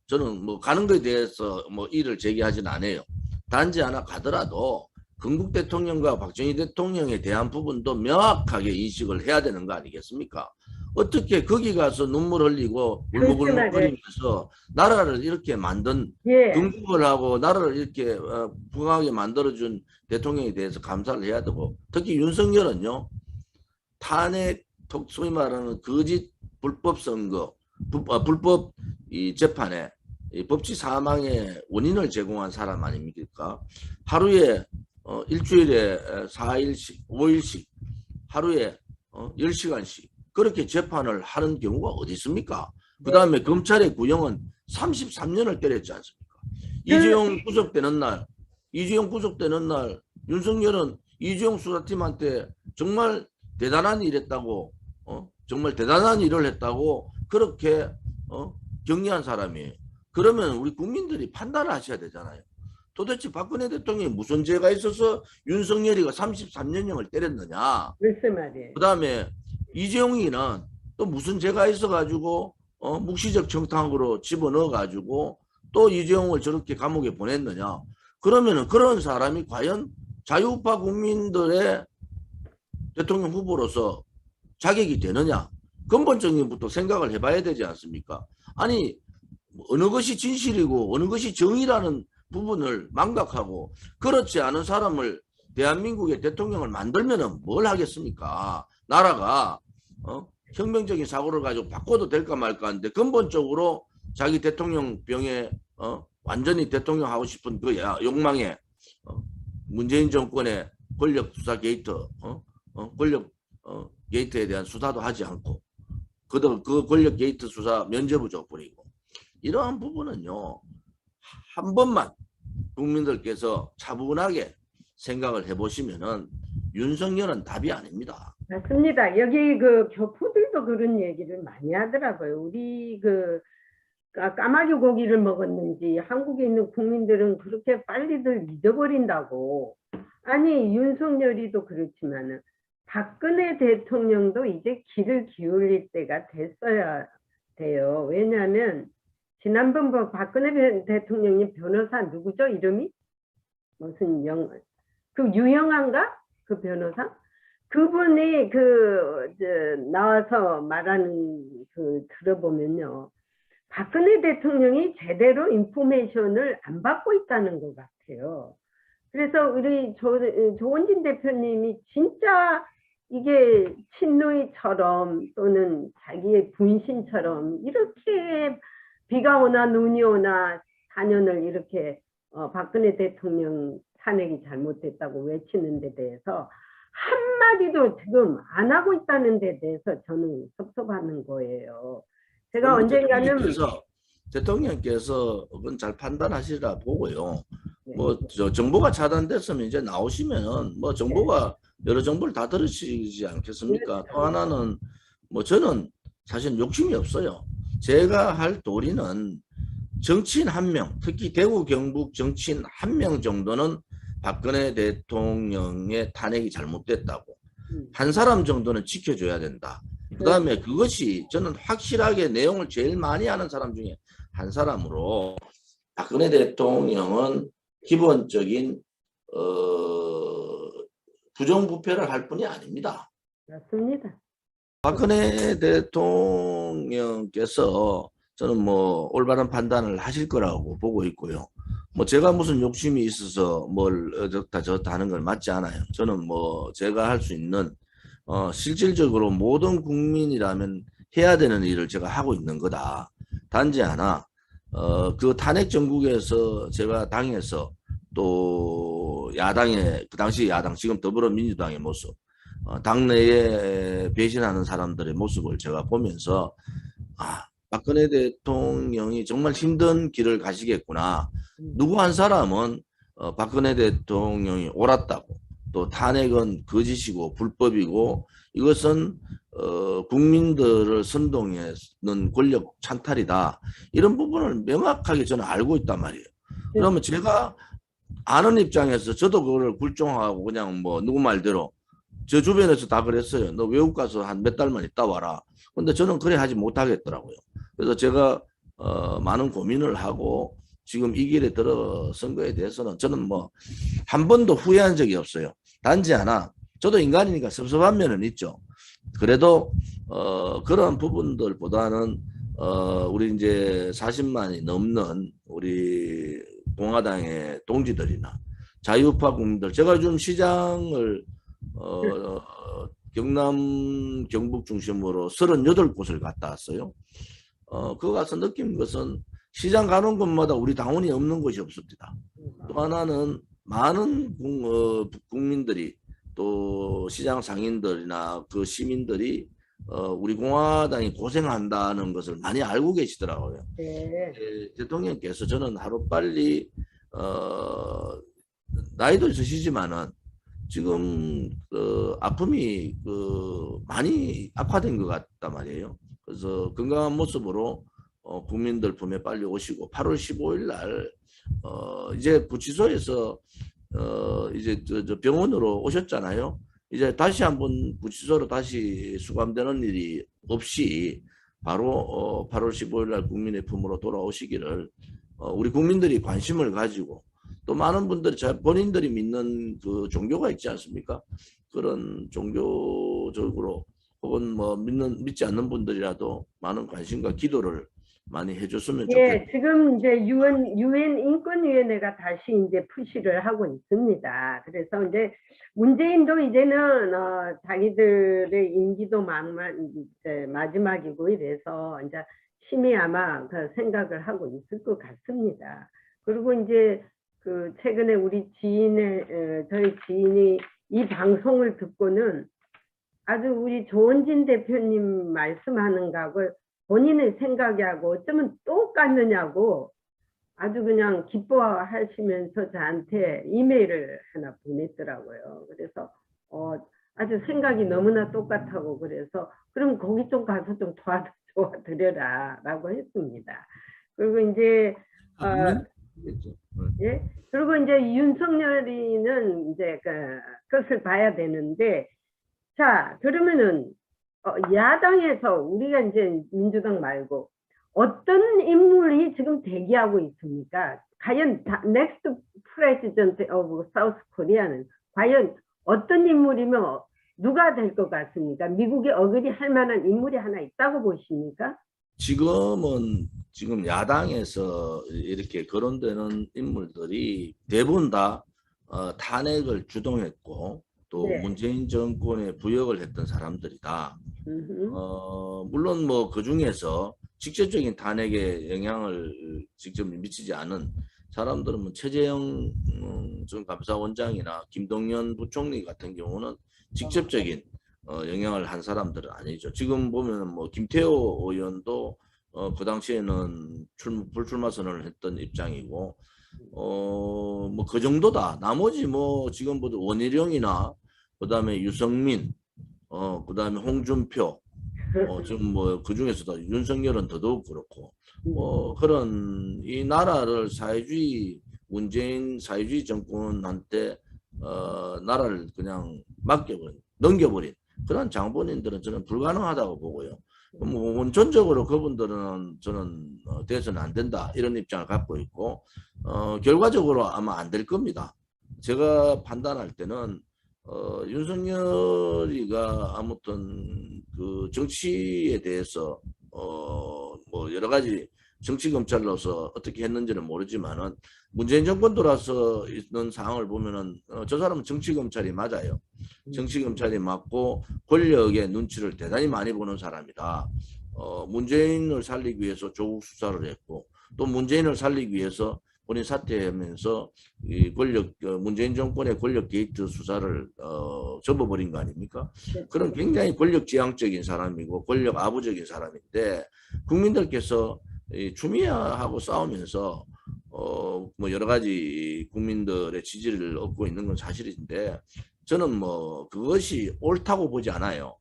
저는 뭐 가는 것에 대해서 뭐 이를 제기하진 않아요. 단지 하나 가더라도 건국 대통령과 박정희 대통령에 대한 부분도 명확하게 인식을 해야 되는 거 아니겠습니까? 어떻게 거기 가서 눈물 흘리고 울먹울먹거리면서 나라를 이렇게 만든 건국을 하고 나라를 이렇게 부강하게 만들어준 대통령에 대해서 감사를 해야 되고, 특히 윤석열은요, 탄핵 소위 말하는 거짓 불법 선거, 불법 이 재판에 이 법치 사망의 원인을 제공한 사람 아닙니까? 하루에 일주일에 4일씩 5일씩 하루에 10시간씩 그렇게 재판을 하는 경우가 어디 있습니까? 그 다음에 검찰의 구형은 33년을 때렸지 않습니까? 이재용 구속되는 날 윤석열은 이재용 수사팀한테 정말 대단한 일 했다고 정말 대단한 일을 했다고 그렇게 격려한 사람이에요. 그러면 우리 국민들이 판단을 하셔야 되잖아요. 도대체 박근혜 대통령이 무슨 죄가 있어서 윤석열이가 33년형을 때렸느냐. 그 다음에 이재용이는 또 무슨 죄가 있어가지고 묵시적 청탁으로 집어넣어가지고 또 이재용을 저렇게 감옥에 보냈느냐. 그러면은 그런 사람이 과연 자유우파 국민들의 대통령 후보로서 자격이 되느냐. 근본적인 것부터 생각을 해봐야 되지 않습니까? 아니 어느 것이 진실이고 어느 것이 정의라는 부분을 망각하고 그렇지 않은 사람을 대한민국의 대통령을 만들면은 뭘 하겠습니까? 나라가 혁명적인 사고를 가지고 바꿔도 될까 말까 하는데 근본적으로 자기 대통령병에 완전히 대통령 하고 싶은 그 욕망에 문재인 정권의 권력 수사 게이트 권력 게이트에 대한 수사도 하지 않고 그 권력 게이트 수사 면죄부 줘버리고 이러한 부분은요 한 번만 국민들께서 차분하게 생각을 해보시면은 윤석열은 답이 아닙니다. 맞습니다. 여기 그 교포들도 그런 얘기를 많이 하더라고요. 우리 그 까마귀 고기를 먹었는지 한국에 있는 국민들은 그렇게 빨리들 잊어버린다고. 아니 윤석열이도 그렇지만은 박근혜 대통령도 이제 귀를 기울일 때가 됐어야 돼요. 왜냐하면 지난번 박근혜 대통령님 변호사 누구죠? 이름이? 무슨 그 유영한가? 그 변호사? 그분이 나와서 말하는 들어보면요. 박근혜 대통령이 제대로 인포메이션을 안 받고 있다는 것 같아요. 그래서 우리 조원진 대표님이 진짜 이게 친누이처럼 또는 자기의 분신처럼 이렇게 비가 오나 눈이 오나 4년을 이렇게 박근혜 대통령 탄핵이 잘못됐다고 외치는 데 대해서 한마디도 지금 안 하고 있다는 데 대해서 저는 섭섭하는 거예요. 제가 언젠가는 대통령께서 그건 잘 판단하시라 보고요. 뭐 정보가 차단됐으면 이제 나오시면 뭐 정보가 여러 정보를 다 들으시지 않겠습니까? 또 하나는 뭐 저는 사실 욕심이 없어요. 제가 할 도리는 정치인 한 명, 특히 대구 경북 정치인 한 명 정도는 박근혜 대통령의 탄핵이 잘못됐다고 한 사람 정도는 지켜줘야 된다. 그 다음에 그것이 저는 확실하게 내용을 제일 많이 아는 사람 중에 한 사람으로 박근혜 대통령은 기본적인 부정부패를 할 뿐이 아닙니다. 맞습니다. 박근혜 대통령께서 저는 뭐 올바른 판단을 하실 거라고 보고 있고요. 뭐 제가 무슨 욕심이 있어서 뭘 저렇다 하는 건 맞지 않아요. 저는 뭐 제가 할 수 있는 실질적으로 모든 국민이라면 해야 되는 일을 제가 하고 있는 거다. 단지 하나 그 탄핵 정국에서 제가 당에서 또 야당의 그 당시 야당 지금 더불어민주당의 모습 당내에 배신하는 사람들의 모습을 제가 보면서 박근혜 대통령이 정말 힘든 길을 가시겠구나. 누구 한 사람은 박근혜 대통령이 옳았다고 또 탄핵은 거짓이고 불법이고 이것은 국민들을 선동하는 권력 찬탈이다. 이런 부분을 명확하게 저는 알고 있단 말이에요. 그러면 제가 아는 입장에서 저도 그거를 굴종하고 그냥 뭐 누구 말대로 저 주변에서 다 그랬어요. 너 외국 가서 한 몇 달만 있다 와라. 근데 저는 그래 하지 못하겠더라고요. 그래서 제가 많은 고민을 하고 지금 이 길에 들어선 거에 대해서는 저는 뭐 한 번도 후회한 적이 없어요. 단지 하나 저도 인간이니까 섭섭한 면은 있죠. 그래도 그런 부분들보다는 우리 이제 40만이 넘는 우리 공화당의 동지들이나 자유파 국민들, 제가 요즘 시장을 경남 경북 중심으로 38곳을 갔다 왔어요. 그거 가서 느낀 것은 시장 가는 곳마다 우리 당원이 없는 곳이 없습니다. 또 하나는 많은 국민들이 또 시장 상인들이나 그 시민들이 우리 공화당이 고생한다는 것을 많이 알고 계시더라고요. 네. 대통령께서 저는 하루빨리 나이도 있으시지만은 지금 아픔이 많이 악화된 것 같단 말이에요. 그래서 건강한 모습으로 국민들 품에 빨리 오시고 8월 15일 날 이제 구치소에서 이제 저 병원으로 오셨잖아요. 이제 다시 한번 구치소로 다시 수감되는 일이 없이 바로 8월 15일 날 국민의 품으로 돌아오시기를 우리 국민들이 관심을 가지고 또 많은 분들이 본인들이 믿는 그 종교가 있지 않습니까? 그런 종교적으로 혹은 뭐 믿지 않는 분들이라도 많은 관심과 기도를 많이 해줬으면 좋겠다. 예, 지금 이제 유엔 인권위원회가 다시 이제 푸시를 하고 있습니다. 그래서 이제 문재인도 이제는 자기들의 임기도 이제 마지막이고 이래서 이제 심히 아마 그 생각을 하고 있을 것 같습니다. 그리고 이제 그 최근에 우리 저희 지인이 이 방송을 듣고는 아주 우리 조원진 대표님 말씀하는 거하고 본인의 생각하고 어쩌면 똑같느냐고 아주 그냥 기뻐하시면서 저한테 이메일을 하나 보냈더라고요. 그래서 아주 생각이 너무나 똑같다고 그래서 그럼 거기 좀 가서 좀 도와드려라 라고 했습니다. 그리고 이제 예? 그리고 이제 윤석열이는 이제 그것을 봐야 되는데, 자, 그러면은 야당에서 우리가 이제 민주당 말고 어떤 인물이 지금 대기하고 있습니까? 과연 next president of South Korea는 과연 어떤 인물이면 누가 될 것 같습니까? 미국에 어긋이 할 만한 인물이 하나 있다고 보십니까? 지금 야당에서 이렇게 거론되는 인물들이 대부분 다 탄핵을 주동했고 또 네. 문재인 정권에 부역을 했던 사람들이다. 물론 뭐 그 중에서 직접적인 탄핵에 영향을 직접 미치지 않은 사람들은 뭐 최재형 전 감사원장이나 김동연 부총리 같은 경우는 직접적인 영향을 한 사람들은 아니죠. 지금 보면 뭐 김태호 의원도 그 당시에는 불출마 선언을 했던 입장이고 뭐 그 정도다. 나머지 뭐 지금 보다 원희룡이나 그다음에 유성민 그다음에 홍준표 지금 뭐 그 중에서도 윤석열은 더더욱 그렇고 그런 이 나라를 문재인 사회주의 정권한테 나라를 그냥 넘겨버린 그런 장본인들은 저는 불가능하다고 보고요. 뭐 원천적으로 그분들은 저는 돼서는 안 된다 이런 입장을 갖고 있고 결과적으로 아마 안 될 겁니다. 제가 판단할 때는 윤석열이가 아무튼 그 정치에 대해서 뭐 여러 가지 정치 검찰로서 어떻게 했는지는 모르지만은 문재인 정권 들어와서 있는 상황을 보면은 저 사람은 정치 검찰이 맞아요. 정치 검찰이 맞고 권력의 눈치를 대단히 많이 보는 사람이다. 문재인을 살리기 위해서 조국 수사를 했고 또 문재인을 살리기 위해서 본인 사퇴하면서 이 문재인 정권의 권력 게이트 수사를 접어버린 거 아닙니까? 그런 굉장히 권력지향적인 사람이고 권력 아부적인 사람인데 국민들께서 추미애하고 싸우면서 뭐 여러 가지 국민들의 지지를 얻고 있는 건 사실인데 저는 뭐 그것이 옳다고 보지 않아요.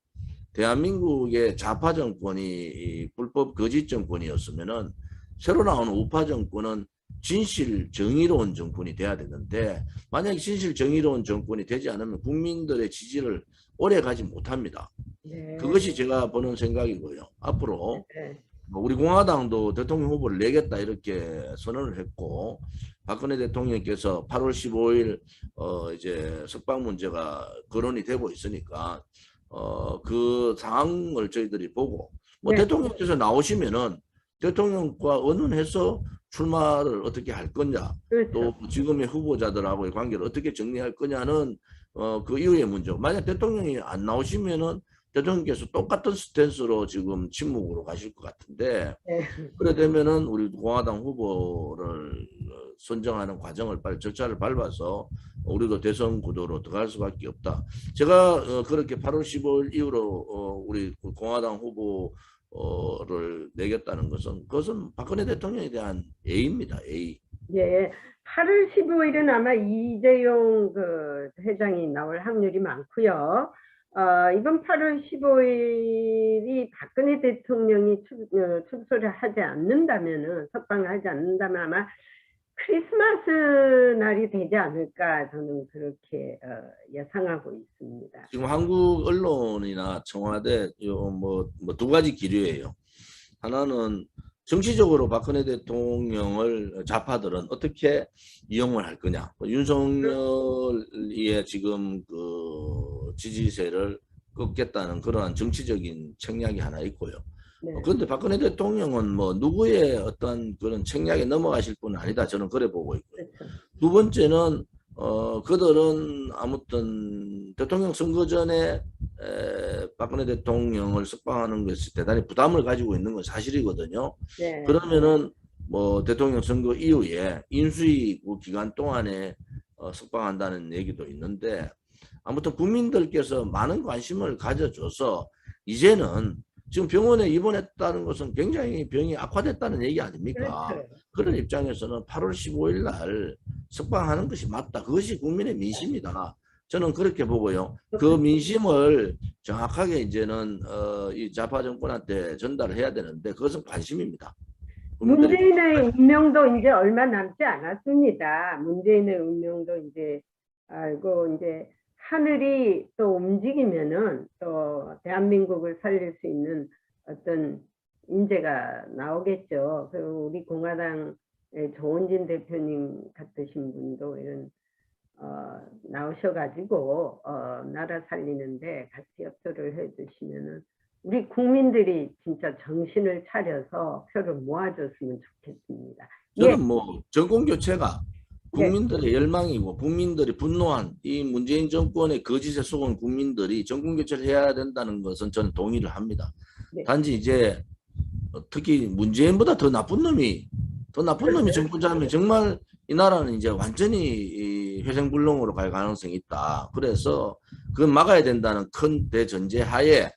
대한민국의 좌파 정권이 이 불법 거짓 정권이었으면은 새로 나오는 우파 정권은 진실 정의로운 정권이 돼야 되는데, 만약에 진실 정의로운 정권이 되지 않으면 국민들의 지지를 오래 가지 못합니다. 네. 그것이 제가 보는 생각이고요. 앞으로 네. 뭐 우리 공화당도 대통령 후보를 내겠다 이렇게 선언을 했고, 박근혜 대통령께서 8월 15일 이제 석방 문제가 거론이 되고 있으니까 그 상황을 저희들이 보고, 뭐 네. 대통령께서 나오시면은 대통령과 의논해서 출마를 어떻게 할 거냐, 또 그렇죠. 지금의 후보자들하고의 관계를 어떻게 정리할 거냐는 그 이후의 문제고, 만약 대통령이 안 나오시면은 대통령께서 똑같은 스탠스로 지금 침묵으로 가실 것 같은데, 네. 그래 되면은 우리 공화당 후보를 선정하는 과정을 빨리 절차를 밟아서 우리도 대선 구도로 들어갈 수밖에 없다. 제가 그렇게 8월 15일 이후로 우리 공화당 후보를 내겠다는 것은, 그것은 박근혜 대통령에 대한 예의입니다. 예의. 예. 8월 15일은 아마 이재용 그 회장이 나올 확률이 많고요. 이번 8월 15일이 박근혜 대통령이 출소를 하지 않는다면은, 석방을 하지 않는다면 아마 크리스마스 날이 되지 않을까, 저는 그렇게 예상하고 있습니다. 지금 한국 언론이나 청와대 두 가지 기류예요. 하나는 정치적으로 박근혜 대통령을 좌파들은 어떻게 이용을 할 거냐. 윤석열의 지금 그 지지세를 꺾겠다는 그러한 정치적인 책략이 하나 있고요. 네. 그런데 박근혜 대통령은 뭐 누구의 어떤 그런 책략에 넘어가실 분은 아니다. 저는 그래 보고 있고요. 그렇죠. 두 번째는 그들은 아무튼 대통령 선거 전에 박근혜 대통령을 석방하는 것이 대단히 부담을 가지고 있는 건 사실이거든요. 네. 그러면은 뭐 대통령 선거 이후에 인수위 그 기간 동안에 석방한다는 얘기도 있는데, 아무튼 국민들께서 많은 관심을 가져줘서 이제는 지금 병원에 입원했다는 것은 굉장히 병이 악화됐다는 얘기 아닙니까? 그렇죠. 그런 입장에서는 8월 15일 날 석방하는 것이 맞다. 그것이 국민의 민심이다. 저는 그렇게 보고요. 그 민심을 정확하게 이제는 이 좌파 정권한테 전달을 해야 되는데, 그것은 관심입니다. 문재인의 운명도 이제 얼마 남지 않았습니다. 문재인의 운명도 이제 알고, 이제 하늘이 또 움직이면은 또 대한민국을 살릴 수 있는 어떤 인재가 나오겠죠. 그리고 우리 공화당의 조원진 대표님 같으신 분도 이런 나오셔가지고 나라 살리는데 같이 협조를 해주시면은 우리 국민들이 진짜 정신을 차려서 표를 모아줬으면 좋겠습니다. 예. 저는 뭐 정권 교체가 국민들의 열망이고, 국민들이 분노한 이 문재인 정권의 거짓에 속은 국민들이 정권 교체를 해야 된다는 것은 저는 동의를 합니다. 네. 단지 이제 특히 문재인보다 더 나쁜 놈이 정권 잡으면 정말 이 나라는 이제 완전히 회생불능으로 갈 가능성이 있다. 그래서 그건 막아야 된다는 큰 대전제하에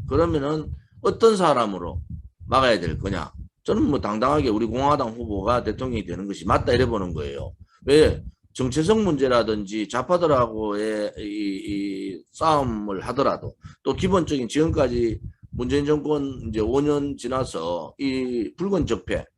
그러면은 어떤 사람으로 막아야 될 거냐. 저는 뭐 당당하게 우리 공화당 후보가 대통령이 되는 것이 맞다 이래 보는 거예요. 왜? 정체성 문제라든지 좌파들하고의 이 싸움을 하더라도, 또 기본적인 지금까지 문재인 정권 이제 5년 지나서 이 붉은 적폐를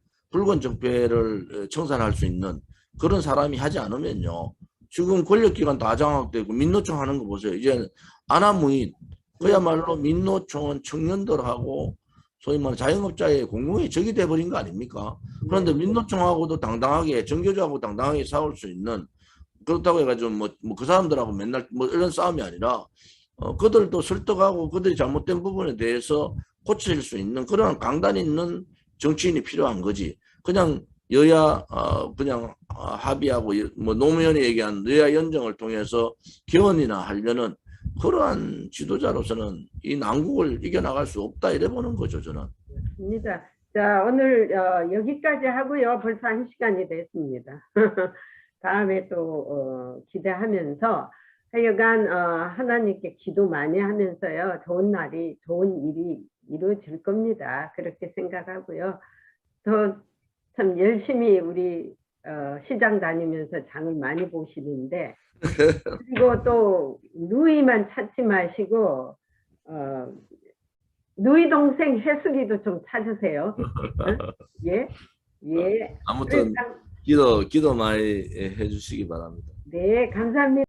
청산할 수 있는 그런 사람이 하지 않으면요. 지금 권력기관 다 장악되고 민노총 하는 거 보세요. 이제 아나무인, 그야말로 민노총은 청년들하고 소위 말하는 자영업자의 공공의 적이 돼버린 거 아닙니까? 그런데 민노총하고도 당당하게, 정교조하고 당당하게 싸울 수 있는, 그렇다고 해가지고 뭐 그 사람들하고 맨날 뭐 이런 싸움이 아니라 그들도 설득하고 그들이 잘못된 부분에 대해서 고칠 수 있는 그런 강단 있는 정치인이 필요한 거지. 그냥 여야 그냥 합의하고 뭐 노무현이 얘기한 여야 연정을 통해서 개헌이나 하려는 그러한 지도자로서는 이 난국을 이겨나갈 수 없다 이래 보는 거죠, 저는. 맞습니다. 자, 오늘 여기까지 하고요. 벌써 1시간이 됐습니다. 다음에 또 기대하면서 하여간 하나님께 기도 많이 하면서요. 좋은 일이 이루어질 겁니다. 그렇게 생각하고요. 더 참 열심히 우리 시장 다니면서 장을 많이 보시는데, 그리고 또 누이만 찾지 마시고 누이 동생 해수기도 좀 찾으세요. 예, 예. 아무튼 기도 많이 해주시기 바랍니다. 네, 감사합니다.